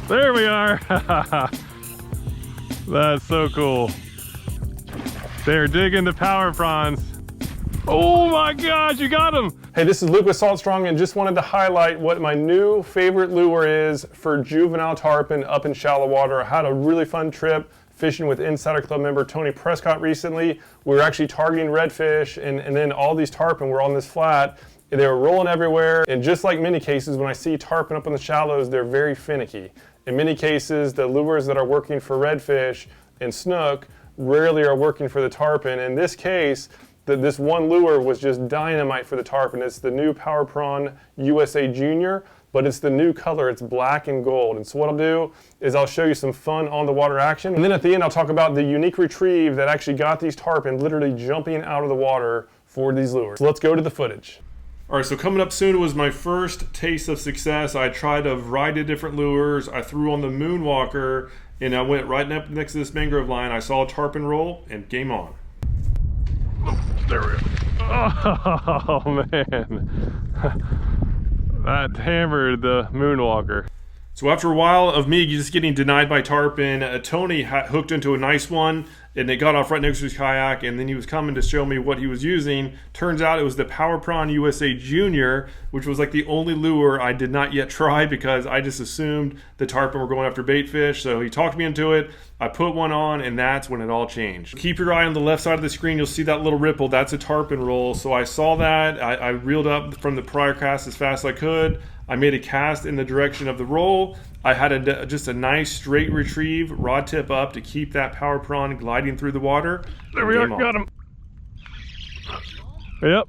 There we are. That's so cool. They're digging the power prawns. Oh my gosh, you got them. Hey, this is Luke with Salt Strong, and just wanted to highlight what my new favorite lure is for juvenile tarpon up in shallow water. I had a really fun trip fishing with Insider Club member Tony Prescott recently. We were actually targeting redfish, and then all these tarpon were on this flat. They were rolling everywhere, and just like many cases, when I see tarpon up in the shallows, they're very finicky. In many cases, the lures that are working for redfish and snook rarely are working for the tarpon. In this case, this one lure was just dynamite for the tarpon. It's the new Power Prawn USA Junior, but it's the new color. It's black and gold. And so what I'll do is I'll show you some fun on the water action. And then at the end, I'll talk about the unique retrieve that actually got these tarpon literally jumping out of the water for these lures. So let's go to the footage. All right, so coming up soon was my first taste of success. I tried a variety of different lures. I threw on the Moonwalker, and I went right up next to this mangrove line. I saw a tarpon roll, and game on. There we go. Oh, man. That hammered the Moonwalker. So after a while of me just getting denied by tarpon, Tony hooked into a nice one, and it got off right next to his kayak, and then he was coming to show me what he was using. Turns out it was the Power Prawn USA Junior, which was like the only lure I did not yet try because I just assumed the tarpon were going after bait fish. So he talked me into it. I put one on, and that's when it all changed. Keep your eye on the left side of the screen. You'll see that little ripple. That's a tarpon roll. So I saw that. I reeled up from the prior cast as fast as I could. I made a cast in the direction of the roll. I had just a nice straight retrieve, rod tip up to keep that power prawn gliding through the water. There we are, got him. Yep.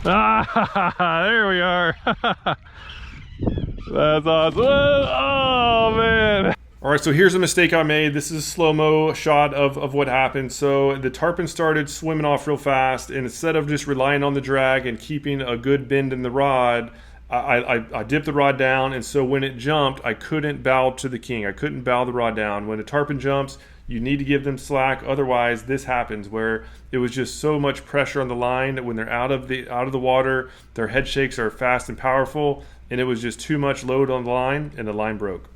Ah, there we are. That's awesome. Oh, man. All right, so here's a mistake I made. This is a slow-mo shot of what happened. So the tarpon started swimming off real fast, and instead of just relying on the drag and keeping a good bend in the rod, I dipped the rod down, and so when it jumped, I couldn't bow to the king. I couldn't bow the rod down. When a tarpon jumps, you need to give them slack. Otherwise, this happens where it was just so much pressure on the line that when they're out of the water, their head shakes are fast and powerful, and it was just too much load on the line, and the line broke.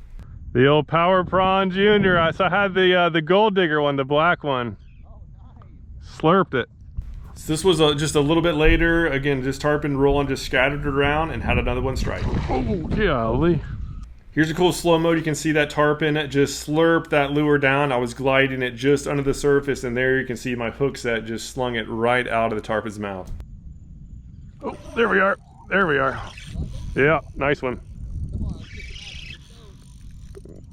The old Power Prawn Junior. I had the gold digger one, the black one. Oh, nice. Slurped it. So this was just a little bit later. Again, this tarpon rolling just scattered it around and had another one strike. Oh, golly. Here's a cool slow mo. You can see that tarpon just slurp that lure down. I was gliding it just under the surface, and there you can see my hook set just slung it right out of the tarpon's mouth. Oh, there we are. There we are. Yeah, nice one.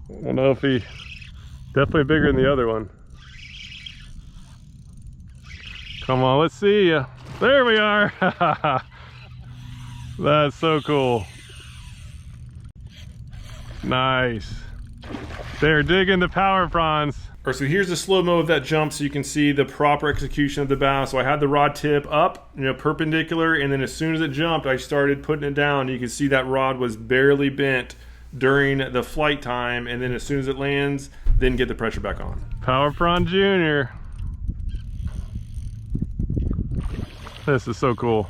I don't know if he, definitely bigger than the other one. Come on, let's see ya. There we are. That's so cool. Nice. They're digging the power prawns. All right, so here's the slow-mo of that jump so you can see the proper execution of the bow. So I had the rod tip up, perpendicular, and then as soon as it jumped, I started putting it down. You can see that rod was barely bent during the flight time, and then as soon as it lands, then get the pressure back on. Power Prawn Junior. This is so cool.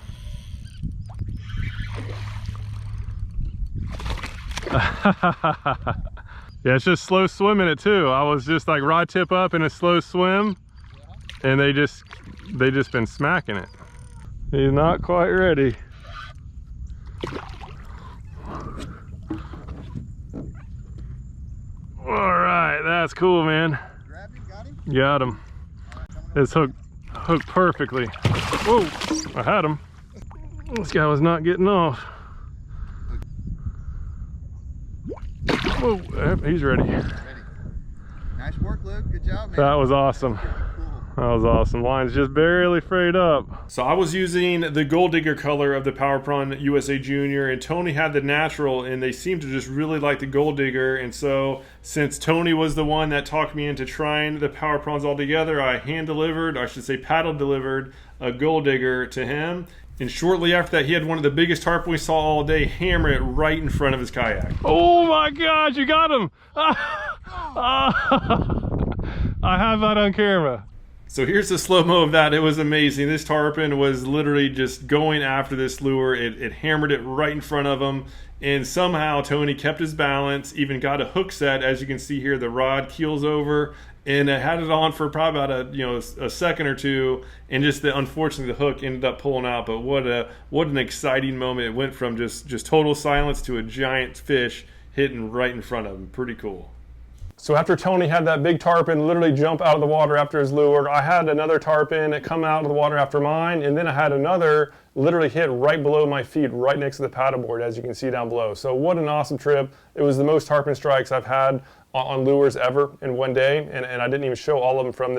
Yeah, it's just slow swimming it too. I was just like rod tip up in a slow swim, and they just been smacking it. He's not quite ready. All right, that's cool, man. Grabbed him, got him? Got him. It's hooked perfectly. Whoa, I had him. This guy was not getting off. Whoa, he's ready. Nice work, Luke. Good job, man. That was awesome. That was awesome. Line's just barely frayed up. So I was using the gold digger color of the Power Prawn USA Junior, and Tony had the natural, and they seemed to just really like the gold digger. And so since Tony was the one that talked me into trying the Power Prawns all together, I hand delivered, I should say paddle delivered, a gold digger to him. And shortly after that, he had one of the biggest tarpon we saw all day hammer it right in front of his kayak. Oh my gosh, you got him! I have that on camera. So here's the slow-mo of that. It was amazing. This tarpon was literally just going after this lure. It hammered it right in front of him. And somehow Tony kept his balance, even got a hook set. As you can see here, the rod keels over and had it on for probably about a second or two. And just unfortunately the hook ended up pulling out. But what an exciting moment. It went from just total silence to a giant fish hitting right in front of him. Pretty cool. So after Tony had that big tarpon literally jump out of the water after his lure, I had another tarpon come out of the water after mine, and then I had another literally hit right below my feet, right next to the paddleboard, as you can see down below. So what an awesome trip. It was the most tarpon strikes I've had on lures ever in one day, and I didn't even show all of them from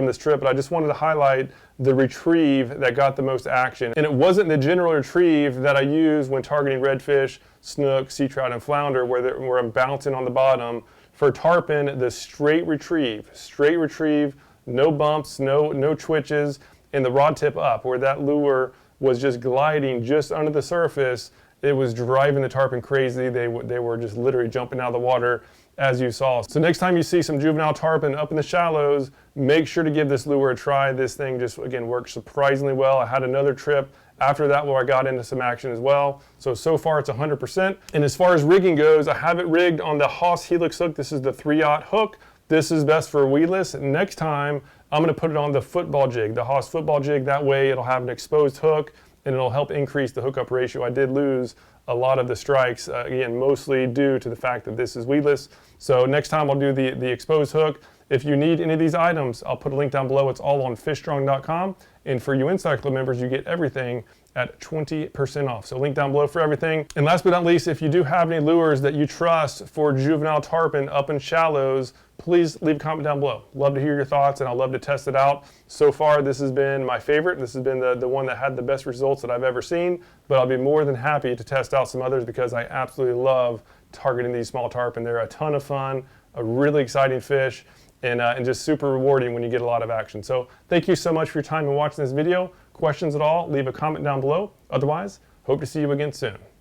this trip, but I just wanted to highlight the retrieve that got the most action. And it wasn't the general retrieve that I use when targeting redfish, snook, sea trout, and flounder, where I'm bouncing on the bottom. For tarpon, the straight retrieve, no bumps, no twitches, and the rod tip up, where that lure was just gliding just under the surface. It was driving the tarpon crazy. They were just literally jumping out of the water, as you saw. So next time you see some juvenile tarpon up in the shallows, make sure to give this lure a try. This thing just, again, works surprisingly well. I had another trip after that where I got into some action as well. So far it's 100%. And as far as rigging goes, I have it rigged on the Haas Helix hook. This is the 3/0 hook. This is best for weedless. Next time, I'm gonna put it on the football jig, the Haas football jig. That way it'll have an exposed hook and it'll help increase the hookup ratio. I did lose a lot of the strikes, again, mostly due to the fact that this is weedless. So next time I'll do the exposed hook. If you need any of these items, I'll put a link down below. It's all on fishstrong.com. And for you Insider Club members, you get everything at 20% off. So link down below for everything. And last but not least, if you do have any lures that you trust for juvenile tarpon up in shallows, please leave a comment down below. Love to hear your thoughts, and I'll love to test it out. So far, this has been my favorite. This has been the one that had the best results that I've ever seen, but I'll be more than happy to test out some others because I absolutely love targeting these small tarpon. They're a ton of fun, a really exciting fish, and just super rewarding when you get a lot of action. So thank you so much for your time in watching this video. Questions at all, leave a comment down below. Otherwise, hope to see you again soon.